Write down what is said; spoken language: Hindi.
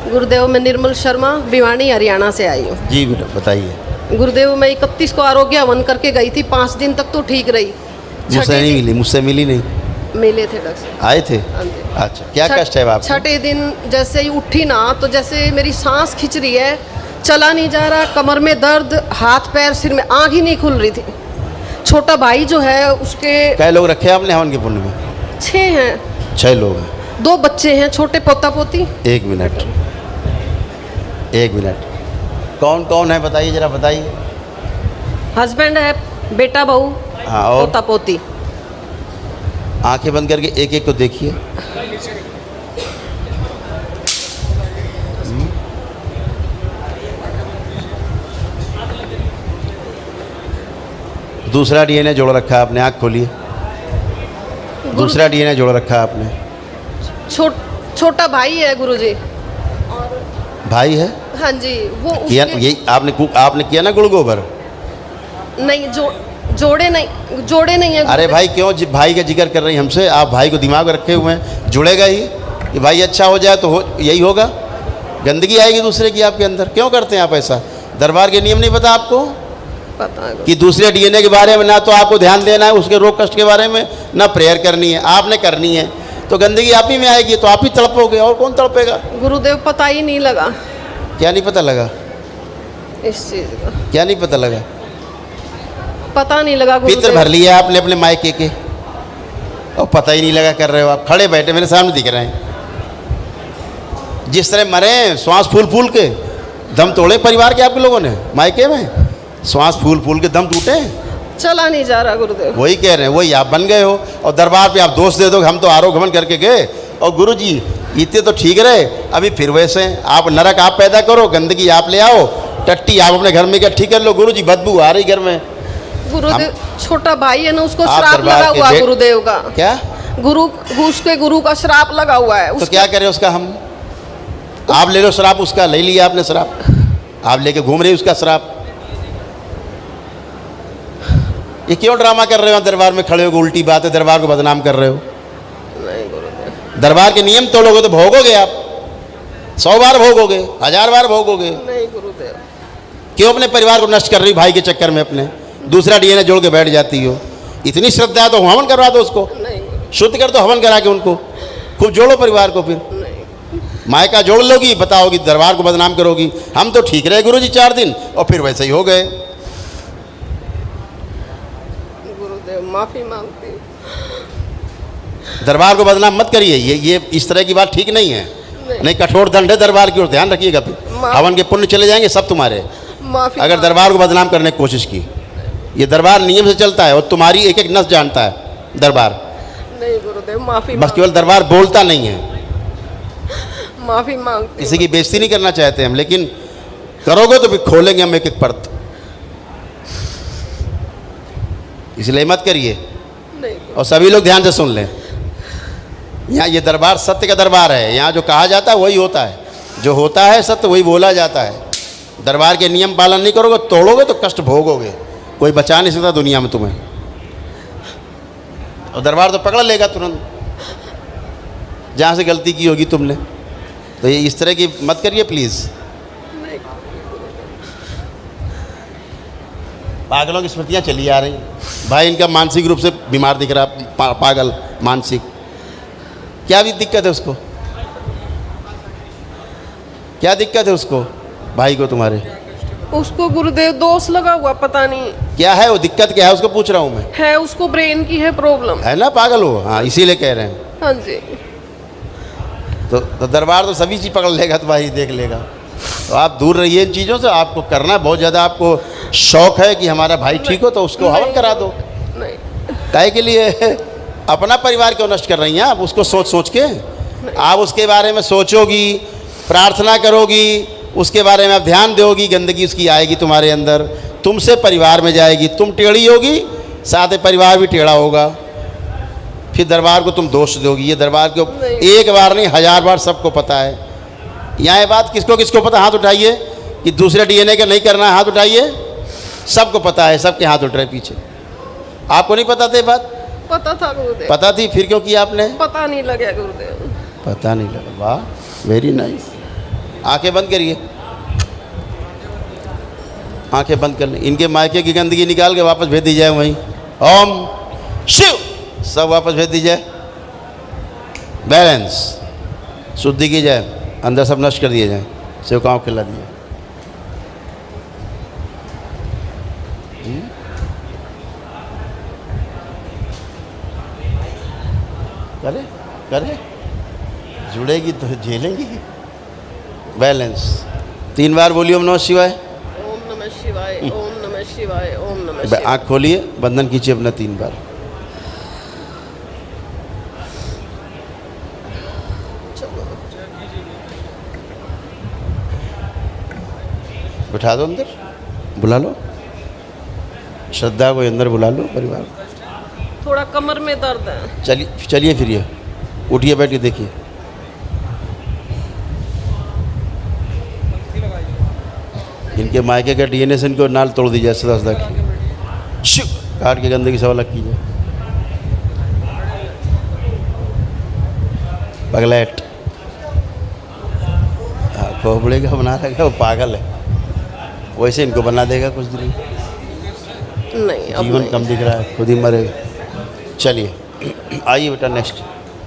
गुरुदेव, मैं निर्मल शर्मा भिवानी हरियाणा से आई हूँ। जी बेटा बताइए। गुरुदेव, मैं 31 को आरोग्य हवन करके गई थी, 5 दिन तक तो ठीक रही। मुझसे नहीं मिली, मुझसे मिली नहीं। मिले थे डॉक्टर। आए थे? हाँ जी। अच्छा, क्या कष्ट है आपको? छठे दिन जैसे ही उठी ना, तो जैसे मेरी सांस खिंच रही है, चला नहीं जा रहा, कमर में दर्द, हाथ पैर सिर में, आँख ही नहीं खुल रही थी। छोटा भाई जो है उसके कै लोग रखे आपने हवन के पुण्य में? 6 हैं। 6 लोग हैं। 2 बच्चे हैं, छोटे पोता पोती। एक मिनट, कौन कौन है बताइए, जरा बताइए। हस्बैंड है, बेटा बहू, हाँ, और पोता पोती। आंखें बंद करके एक एक को देखिए। दूसरा डीएनए जोड़ रखा है आपने, आँख खोलिए। दूसरा डीएनए जोड़ रखा है आपने। छोटा भाई है गुरुजी। भाई है? हाँ जी। वो किया यही आपने किया ना गुड़ गोबर? नहीं, जोड़े नहीं है। अरे भाई क्यों भाई का जिक्र कर रही हमसे? आप भाई को दिमाग में रखे हुए हैं, जुड़ेगा ही कि भाई अच्छा हो जाए तो यही होगा। गंदगी आएगी दूसरे की आपके अंदर। क्यों करते हैं आप ऐसा? दरबार के नियम नहीं पता आपको? पता है कि दूसरे डीएनए के बारे में ना तो आपको ध्यान देना है, उसके रोग कष्ट के बारे में ना प्रेयर करनी है, आपने करनी है। तो गंदगी आप ही में आएगी, तो आप ही तड़पोगे, और कौन तड़पेगा? गुरुदेव, पता ही नहीं लगा। क्या नहीं पता लगा? इस चीज का क्या नहीं पता लगा? पता नहीं लगा गुरुदेव। पितर भर लिया आपने अपने मायके के और पता ही नहीं लगा कर रहे हो आप। खड़े बैठे मेरे सामने दिख रहे हैं, जिस तरह मरे श्वास फूल फूल के। दम तोड़े परिवार के आपके लोगों ने मायके में, श्वास फूल फूल के दम टूटे। चला नहीं जा रहा गुरुदेव। वही कह रहे हैं, वही आप बन गए हो। और दरबार पे आप दोष दे दो, हम तो आरोगमन करके गए और गुरुजी इतने तो ठीक रहे, अभी फिर वैसे। आप नरक आप पैदा करो, गंदगी आप ले आओ, टट्टी आप अपने घर में इकट्ठी कर लो। गुरुजी बदबू आ रही घर में। गुरुदेव, छोटा भाई है ना, उसको श्राप लगा हुआ गुरुदेव का। क्या? गुरु का श्राप लगा हुआ है। तो क्या करें उसका हम? आप ले लो श्राप उसका, ले लिया आपने श्राप, आप लेके घूम रहे उसका श्राप। ये क्यों ड्रामा कर रहे हो? दरबार में खड़े हो, उल्टी बात है, दरबार को बदनाम कर रहे हो। नहीं गुरुदेव। दरबार के नियम तोड़ोगे तो भोगोगे आप, 100 बार भोगोगे, 1000 बार भोगोगे। नहीं गुरुदेव। क्यों अपने परिवार को नष्ट कर रही भाई के चक्कर में? अपने दूसरा डीएनए जोड़ के बैठ जाती हो। इतनी श्रद्धा है तो हवन करवा दो उसको, शुद्ध कर दो, हवन करा के उनको खूब जोड़ो परिवार को। फिर मायका जोड़ लोगी, बताओगी दरबार को बदनाम करोगी। हम तो ठीक रहे गुरुजी 4 दिन और फिर वैसे ही हो गए। गुरुदेव, माफी मांगती हूँ। दरबार को बदनाम मत करिए, ये इस तरह की बात ठीक नहीं है। नहीं, कठोर दंड है दरबार की ओर, ध्यान रखिएगा। फिर हवन के पुण्य चले जाएंगे सब तुम्हारे, अगर दरबार को बदनाम करने की कोशिश की। ये दरबार नियम से चलता है और तुम्हारी एक एक नस जानता है दरबार। नहीं गुरुदेव, माफी बस केवल दरबार बोलता नहीं है। माफी मांगती। किसी की बेइज्जती नहीं करना चाहते हम, लेकिन करोगे तो फिर खोलेंगे हम एक एक परत, इसलिए मत करिए। और सभी लोग ध्यान से सुन लें, यहाँ ये दरबार सत्य का दरबार है। यहाँ जो कहा जाता है वही होता है, जो होता है सत्य वही बोला जाता है। दरबार के नियम पालन नहीं करोगे, तोड़ोगे तो कष्ट भोगोगे। कोई बचा नहीं सकता दुनिया में तुम्हें, और दरबार तो पकड़ लेगा तुरंत जहाँ से गलती की होगी तुमने। तो ये इस तरह की मत करिए प्लीज़। पागलों की स्मृतियाँ चली आ रही भाई। इनका मानसिक रूप से बीमार दिख रहा, पागल मानसिक। क्या भी दिक्कत है उसको? क्या दिक्कत है उसको भाई को तुम्हारे? उसको गुरुदेव दोष लगा हुआ, पता नहीं क्या है वो दिक्कत, क्या है उसको पूछ रहा हूँ मैं। है उसको ब्रेन की है प्रॉब्लम। है ना, पागल हो। हाँ, इसीलिए कह रहे हैं। हाँ जी। तो दरबार तो सभी चीज़ पकड़ लेगा, तुम्हारी देख लेगा। तो आप दूर रहिए इन चीज़ों से। आपको करना बहुत ज़्यादा, आपको शौक है कि हमारा भाई ठीक हो, तो उसको हवन करा दो। काहे के लिए अपना परिवार क्यों नष्ट कर रही हैं आप? उसको सोच सोच के आप उसके बारे में सोचोगी, प्रार्थना करोगी, उसके बारे में आप ध्यान दोगी, गंदगी उसकी आएगी तुम्हारे अंदर, तुमसे परिवार में जाएगी, तुम टेढ़ी होगी, साथ ही परिवार भी टेढ़ा होगा। फिर दरबार को तुम दोष दोगी। ये दरबार को एक बार नहीं 1000 बार सबको पता है। यहाँ ये बात किसको किसको पता? हाथ उठाइए कि दूसरे डीएनए का नहीं करना है, हाथ उठाइए। सबको पता है, सबके हाथ उठ रहे पीछे। आपको नहीं पता था बात? पता था गुरुदेव। पता थी, फिर क्यों किया आपने? पता नहीं लगा गुरुदेव। पता नहीं लगा। वाह, वेरी नाइस। आंखें बंद करिए, आंखें बंद कर लें। इनके मायके की गंदगी निकाल के वापस भेज दी जाए वहीं। ओम शिव, सब वापस भेज दी जाए। बैलेंस, शुद्धि की जाए, अंदर सब नष्ट कर दिए जाए, सेवकाओं खिला दिए। करे करे, जुड़ेगी तो झेलेंगी। बैलेंस, 3 बार बोलिए ओम नमः शिवाय। ओम नमः शिवाय, ओम नमः शिवाय, ओम नमः शिवाय। आँख खोलिए, बंधन कीजिए अपना 3 बार। बिठा दो अंदर, बुला लो श्रद्धा को, अंदर बुला लो परिवार। थोड़ा कमर में दर्द है। चलिए चलिए फिरिए, उठिए, बैठ के देखिए। इनके मायके का डीएनए से इनको नाल तोड़ दीजिए, सदा सदा की शिव, काट के गंदगी सब अलग कीजिए। पगलेट, खोपड़े का बना रखा, वो पागल है, वैसे इनको बना देगा कुछ दिन। नहीं, अब जीवन नहीं। कम दिख रहा है, खुद ही मरेगा। चलिए आइए बेटा, नेक्स्ट।